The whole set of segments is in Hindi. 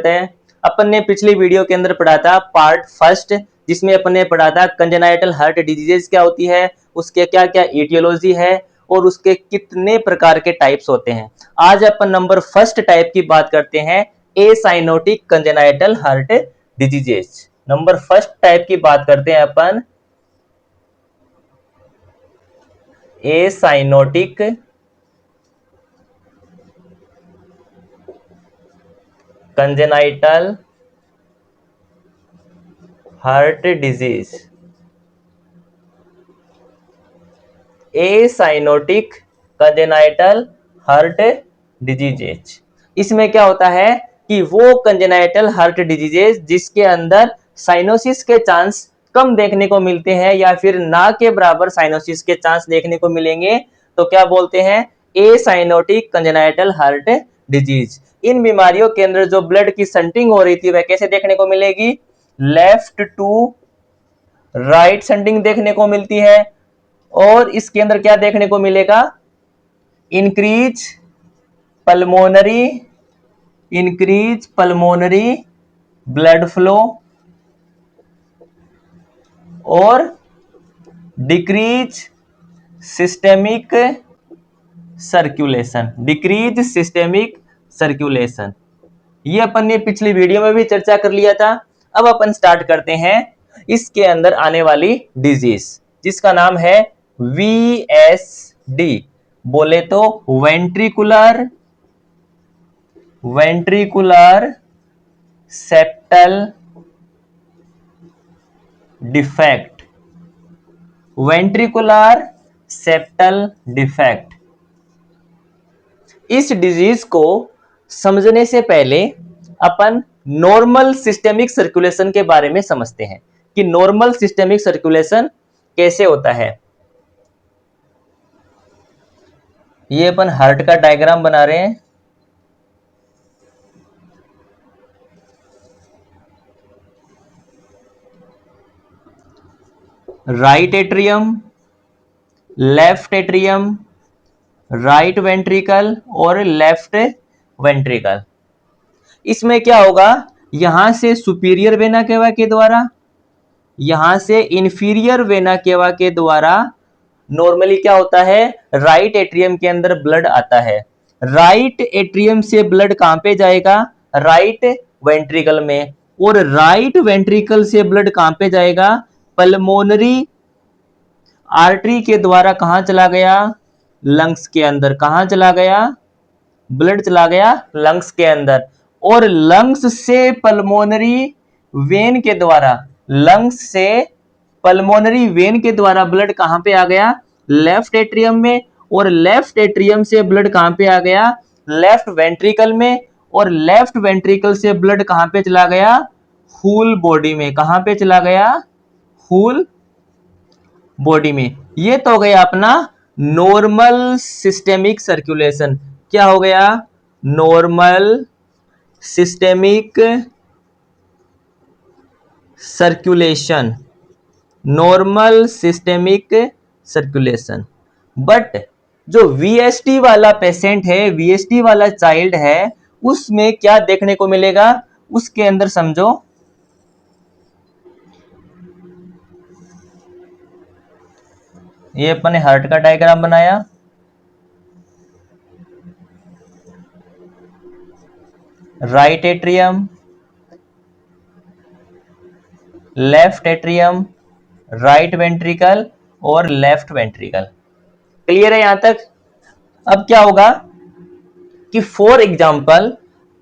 है। अपन ने पिछली वीडियो के अंदर पढ़ा था पार्ट फर्स्ट, जिसमें अपन ने पढ़ा था कंजेनाइटल हार्ट डिजीजेज क्या होती है, उसके क्या क्या एटियोलॉजी है और उसके कितने प्रकार के टाइप्स होते हैं। आज अपन नंबर फर्स्ट टाइप की बात करते हैं, acyanotic congenital heart diseases. Number first type की बात करते हैं अपन acyanotic congenital heart disease. Acyanotic congenital heart diseases, इसमें क्या होता है कि वो कंजेनाइटल हार्ट डिजीजेज जिसके अंदर साइनोसिस के चांस कम देखने को मिलते हैं या फिर ना के बराबर साइनोसिस के चांस देखने को मिलेंगे, तो क्या बोलते हैं, एसाइनोटिक कंजेनाइटल हार्ट डिजीज। इन बीमारियों के अंदर जो ब्लड की संटिंग हो रही थी वह कैसे देखने को मिलेगी, लेफ्ट टू राइट संटिंग देखने को मिलती है। और इसके अंदर क्या देखने को मिलेगा, इंक्रीज पल्मोनरी ब्लड फ्लो और डिक्रीज सिस्टेमिक सर्कुलेशन। ये अपन ने पिछली वीडियो में भी चर्चा कर लिया था। अब अपन स्टार्ट करते हैं इसके अंदर आने वाली डिजीज, जिसका नाम है VSD। बोले तो ventricular septal defect. Ventricular septal defect, इस डिजीज को समझने से पहले अपन नॉर्मल सिस्टेमिक सर्कुलेशन के बारे में समझते हैं कि नॉर्मल सिस्टेमिक सर्कुलेशन कैसे होता है। ये अपन हार्ट का डायग्राम बना रहे हैं। Right atrium, left atrium, right ventricle और लेफ्ट वेंट्रिकल। इसमें क्या होगा, यहां से सुपीरियर वेना केवा के द्वारा, यहां से इंफीरियर वेना केवा के द्वारा नॉर्मली क्या होता है, राइट एट्रियम के अंदर ब्लड आता है। राइट एट्रियम से ब्लड कहां पे जाएगा, राइट वेंट्रिकल में। और राइट वेंट्रिकल से ब्लड कहां पे जाएगा, पल्मोनरी आर्टरी के द्वारा कहां चला गया, लंग्स के अंदर। कहां चला गया, ब्लड चला गया लंग्स के अंदर। और लंग्स से पल्मोनरी वेन के द्वारा, लंग्स से पल्मोनरी वेन के द्वारा ब्लड कहां पे आ गया, लेफ्ट एट्रियम में। और लेफ्ट एट्रियम से ब्लड कहां पे आ गया, लेफ्ट वेंट्रिकल में। और लेफ्ट वेंट्रिकल से ब्लड कहां पे चला गया, होल बॉडी में। कहां पे चला गया, होल बॉडी में। ये तो हो गया अपना नॉर्मल सिस्टेमिक सर्कुलेशन। क्या हो गया, normal systemic circulation, normal systemic circulation. But जो VSD वाला पेशेंट है, VSD वाला चाइल्ड है, उसमें क्या देखने को मिलेगा, उसके अंदर समझो, ये अपन ने हार्ट का डायग्राम बनाया। Right atrium, left atrium, right ventricle और लेफ्ट वेंट्रिकल। क्लियर है यहां तक। अब क्या होगा कि फॉर एग्जांपल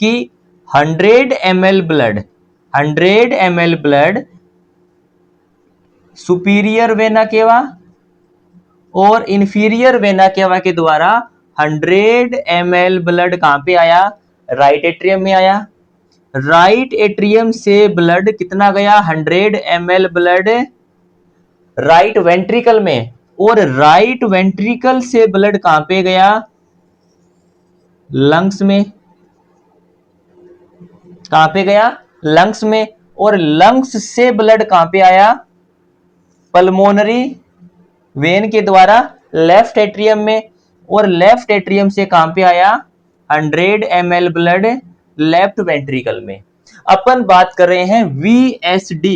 कि 100 ml blood superior vena cava और इंफीरियर वेना केवा के द्वारा 100 ml ब्लड कहां पे आया, राइट एट्रियम में आया। राइट एट्रियम से ब्लड कितना गया, 100 ml ब्लड राइट वेंट्रिकल में। और राइट वेंट्रिकल से ब्लड कहां पे गया, लंग्स में। कहां पे गया, लंग्स में। और लंग्स से ब्लड कहां पे आया, पल्मोनरी वेन के द्वारा लेफ्ट एट्रियम में। और लेफ्ट एट्रियम से कहां पे आया, 100 ml ब्लड लेफ्ट वेंट्रिकल में। अपन बात कर रहे हैं VSD,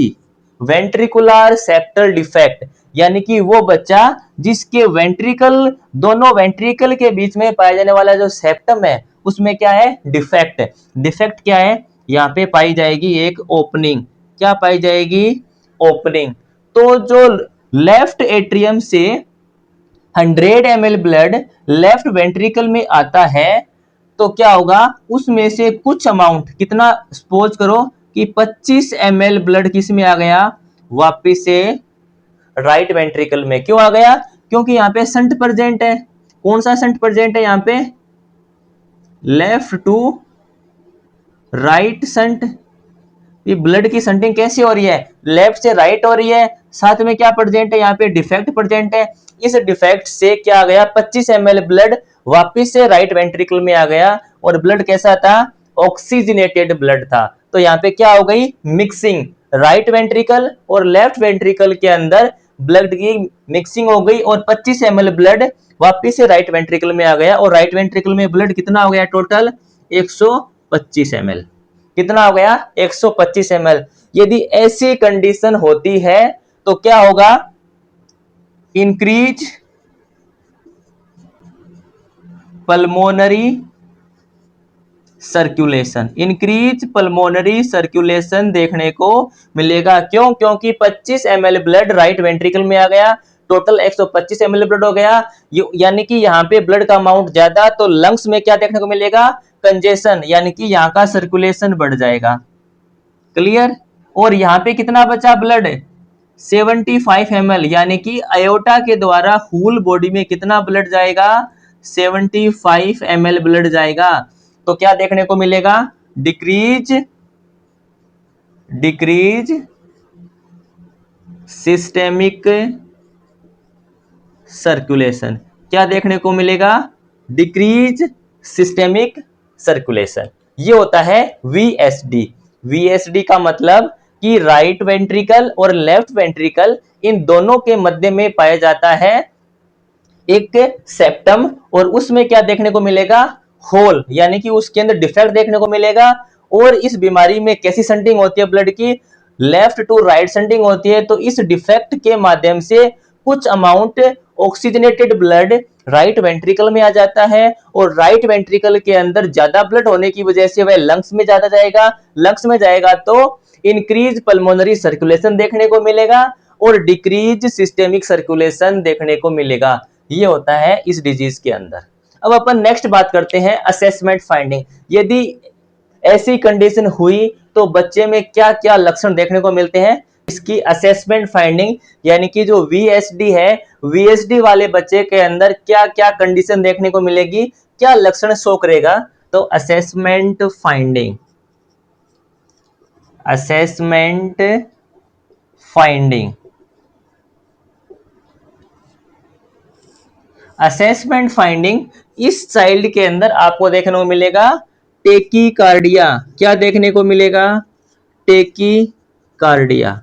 वेंट्रिकुलर सेप्टल डिफेक्ट, यानी कि वो बच्चा जिसके वेंट्रिकल, दोनों वेंट्रिकल के बीच में पाया जाने वाला जो सेप्टम है उसमें क्या है, डिफेक्ट। डिफेक्ट क्या है, यहाँ पे पाई जाएगी एक ओपनिंग। क्या पाई जाएगी, ओपनिंग। तो जो लेफ्ट एट्रियम से 100 ml ब्लड लेफ्ट वेंट्रिकल में आता है तो क्या होगा, उसमें से कुछ अमाउंट, कितना, सपोज करो कि 25 ml ब्लड किस में आ गया, वापिस से राइट वेंट्रिकल में। क्यों आ गया, क्योंकि यहाँ पे संट प्रेजेंट है। कौन सा संट प्रेजेंट है यहाँ पे, लेफ्ट टू राइट संट। ये ब्लड की संटिंग कैसे हो रही है, लेफ्ट से राइट हो रही है, साथ में क्या प्रेजेंट है, यहाँ पे डिफेक्ट प्रेजेंट है। इस डिफेक्ट से क्या आ गया, 25 ml ब्लड वापिस से राइट वेंट्रिकल में आ गया, और ब्लड कैसा था, ऑक्सीजनेटेड ब्लड था। तो यहाँ पे क्या हो गई, मिक्सिंग, राइट वेंट्रिकल और लेफ्ट वेंट्रिकल के अंदर ब्लड की मिक्सिंग हो गई, और 25 ml ब्लड वापिस से राइट वेंट्रिकल में आ गया, और राइट वेंट्रिकल में ब्लड कितना हो गया, टोटल 125 ml। कितना हो गया, 125 ml। यदि ऐसी कंडीशन होती है तो क्या होगा, increase pulmonary circulation, increase pulmonary circulation देखने को मिलेगा। क्यों, क्योंकि 25 ml ब्लड राइट वेंट्रिकल में आ गया, टोटल 125 ml ब्लड हो गया, यानी कि यहाँ पे ब्लड का अमाउंट ज्यादा, तो लंग्स में क्या देखने को मिलेगा, कंजेशन, यानी कि यहाँ का सर्कुलेशन बढ़ जाएगा। क्लियर। और यहाँ पे कितना बचा ब्लड, 75 ml, यानी कि अयोटा के द्वारा फुल बॉडी में कितना ब्लड जाएगा, 75 ml ब्लड जाएगा। तो क्या देखने को मिलेगा, डिक्रीज डिक्रीज सिस्टेमिक सर्कुलेशन। क्या देखने को मिलेगा, डिक्रीज सिस्टेमिक सर्कुलेशन। ये होता है VSD। VSD का मतलब कि राइट वेंट्रिकल और लेफ्ट वेंट्रिकल, इन दोनों के मध्य में पाया जाता है एक सेप्टम, और उसमें क्या देखने को मिलेगा, होल, यानी कि उसके अंदर डिफेक्ट देखने को मिलेगा। और इस बीमारी में कैसी संटिंग होती है ब्लड की, लेफ्ट टू राइट संटिंग होती है। तो इस डिफेक्ट के माध्यम से कुछ amount oxygenated blood right ventricle में आ जाता है, और राइट वेंट्रिकल के अंदर ज्यादा ब्लड होने की वजह से वह लंग्स में ज्यादा जाएगा। लंग्स में जाएगा तो इंक्रीज पल्मोनरी सर्कुलेशन देखने को मिलेगा, और डिक्रीज सिस्टेमिक सर्कुलेशन देखने को मिलेगा। ये होता है इस डिजीज के अंदर। अब अपन नेक्स्ट बात करते हैं असेसमेंट फाइंडिंग। यदि ऐसी कंडीशन हुई तो बच्चे में क्या क्या लक्षण देखने को मिलते हैं, इसकी असेसमेंट फाइंडिंग, यानी कि जो VSD है, VSD वाले बच्चे के अंदर क्या क्या कंडीशन देखने को मिलेगी, क्या लक्षण शो करेगा। तो assessment finding, assessment finding, assessment finding, इस चाइल्ड के अंदर आपको देखने को मिलेगा टेकीकार्डिया। क्या देखने को मिलेगा, टेकीकार्डिया।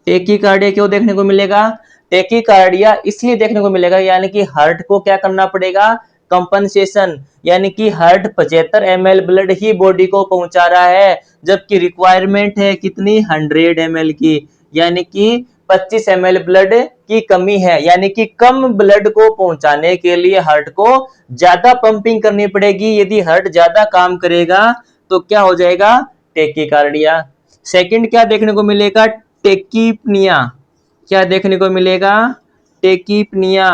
टेकीकार्डिया क्यों देखने को मिलेगा, टेकीकार्डिया इसलिए देखने को मिलेगा, यानी कि हार्ट को क्या करना पड़ेगा, कंपनसेशन, यानी कि हार्ट 75 ml ब्लड ही बॉडी को पहुंचा रहा है, जबकि रिक्वायरमेंट है कितनी, 100 ml की, यानी कि 25 ml ब्लड की कमी है। यानी कि कम ब्लड को पहुंचाने के लिए हार्ट को ज्यादा पंपिंग करनी पड़ेगी। यदि हार्ट ज्यादा काम करेगा तो क्या हो जाएगा, टेकीकार्डिया। सेकंड क्या देखने को मिलेगा, टेकीपनिया। क्या देखने को मिलेगा, टेकीपनिया।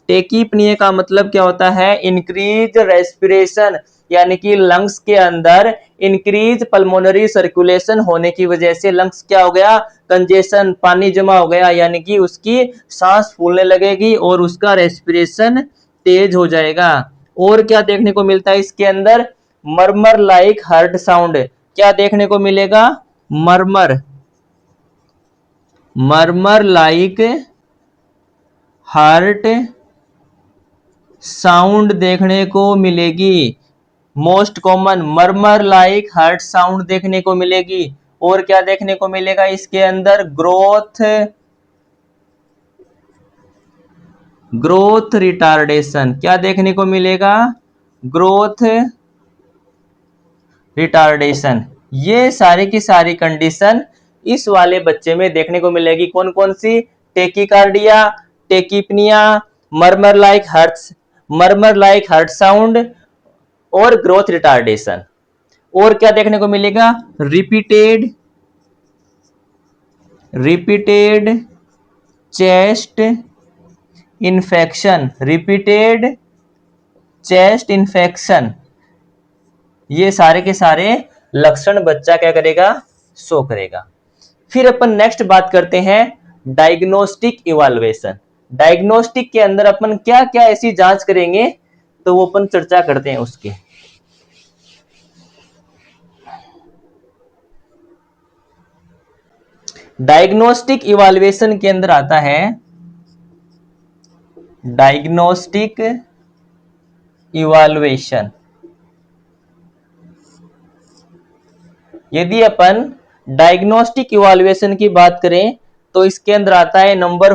टेकीपनिया का मतलब क्या होता है, इंक्रीज रेस्पिरेशन, यानी कि लंग्स के अंदर इंक्रीज पल्मोनरी सर्कुलेशन होने की वजह से लंग्स क्या हो गया, कंजेशन, पानी जमा हो गया, यानी कि उसकी सांस फूलने लगेगी और उसका रेस्पिरेशन तेज हो जाएगा। और क्या देखने को मिलता है इसके अंदर, मरमर लाइक हार्ट साउंड। क्या देखने को मिलेगा, मरमर, मरमर लाइक हार्ट साउंड देखने को मिलेगी। Most common मरमर like heart sound देखने को मिलेगी। और क्या देखने को मिलेगा इसके अंदर, ग्रोथ रिटार्डेशन। क्या देखने को मिलेगा, ग्रोथ रिटार्डेशन। ये सारी की सारी कंडीशन इस वाले बच्चे में देखने को मिलेगी। कौन कौन सी? Tachycardia, tachypnoea, murmur like heart sound और ग्रोथ रिटार्डेशन। और क्या देखने को मिलेगा? रिपीटेड चेस्ट इन्फेक्शन, ये सारे के सारे लक्षण बच्चा क्या करेगा? शो करेगा। फिर अपन नेक्स्ट बात करते हैं डायग्नोस्टिक इवैल्यूएशन। डायग्नोस्टिक के अंदर अपन क्या क्या ऐसी जांच करेंगे, तो वो अपन चर्चा करते हैं उसकी। डायग्नोस्टिक इवैल्यूएशन के अंदर आता है डायग्नोस्टिक इवैल्यूएशन। यदि अपन डायग्नोस्टिक इवैल्यूएशन की बात करें तो इसके अंदर आता है नंबर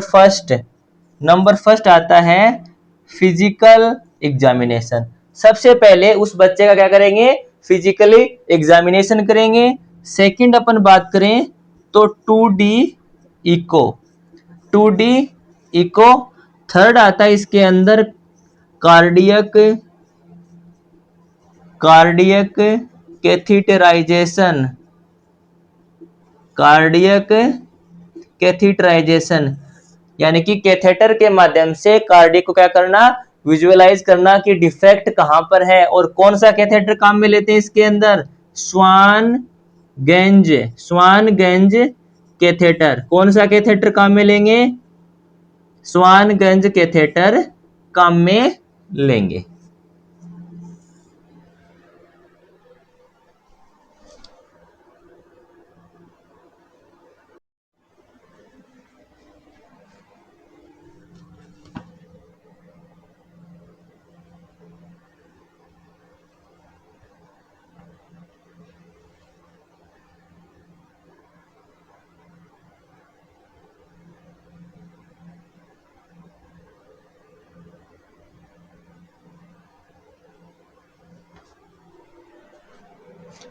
फर्स्ट आता है फिजिकल एग्जामिनेशन। सबसे पहले उस बच्चे का क्या करेंगे? फिजिकली एग्जामिनेशन करेंगे। सेकंड अपन बात करें तो 2D इको। थर्ड आता है इसके अंदर कार्डियक कैथीटराइजेशन, यानी कि कैथेटर के माध्यम से कार्डियक को क्या करना? विजुअलाइज करना कि डिफेक्ट कहां पर है। और कौन सा कैथेटर काम में लेते हैं इसके अंदर? स्वान गेंज कैथेटर। कौन सा कैथेटर काम में लेंगे? स्वान गेंज कैथेटर काम में लेंगे।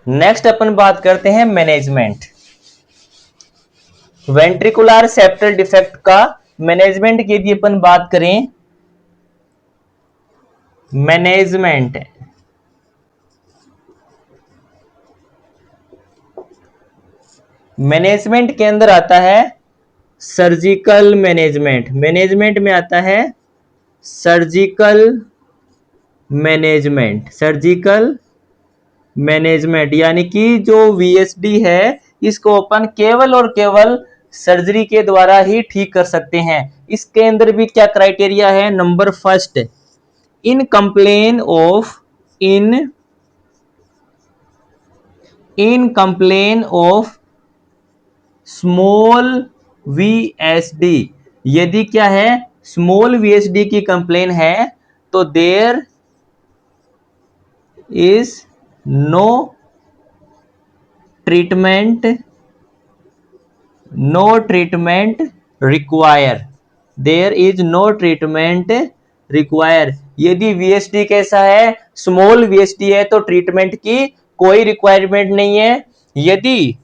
नेक्स्ट अपन बात करते हैं मैनेजमेंट। वेंट्रिकुलर सेप्टल डिफेक्ट का मैनेजमेंट की यदि अपन बात करें, मैनेजमेंट के अंदर आता है सर्जिकल मैनेजमेंट में आता है सर्जिकल मैनेजमेंट, यानी कि जो वीएसडी है इसको अपन केवल और केवल सर्जरी के द्वारा ही ठीक कर सकते हैं। इसके अंदर भी क्या क्राइटेरिया है? Number first, in complain of small VSD. यदि क्या है? स्मॉल वीएसडी की कंप्लेन है तो there is no treatment require. यदि वीएसडी कैसा है? स्मॉल वीएसडी है तो ट्रीटमेंट की कोई रिक्वायरमेंट नहीं है। यदि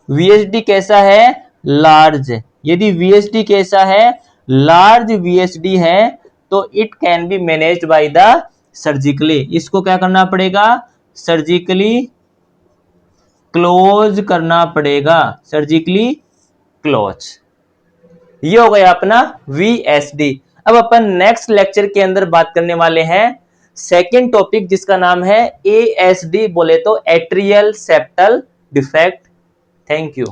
वीएसडी कैसा है? लार्ज वीएसडी है तो it can be managed by the surgically. इसको क्या करना पड़ेगा? सर्जिकली क्लोज करना पड़ेगा। ये हो गया अपना वीएसडी। अब अपन नेक्स्ट लेक्चर के अंदर बात करने वाले हैं सेकेंड टॉपिक, जिसका नाम है एएसडी, बोले तो atrial septal defect. Thank you.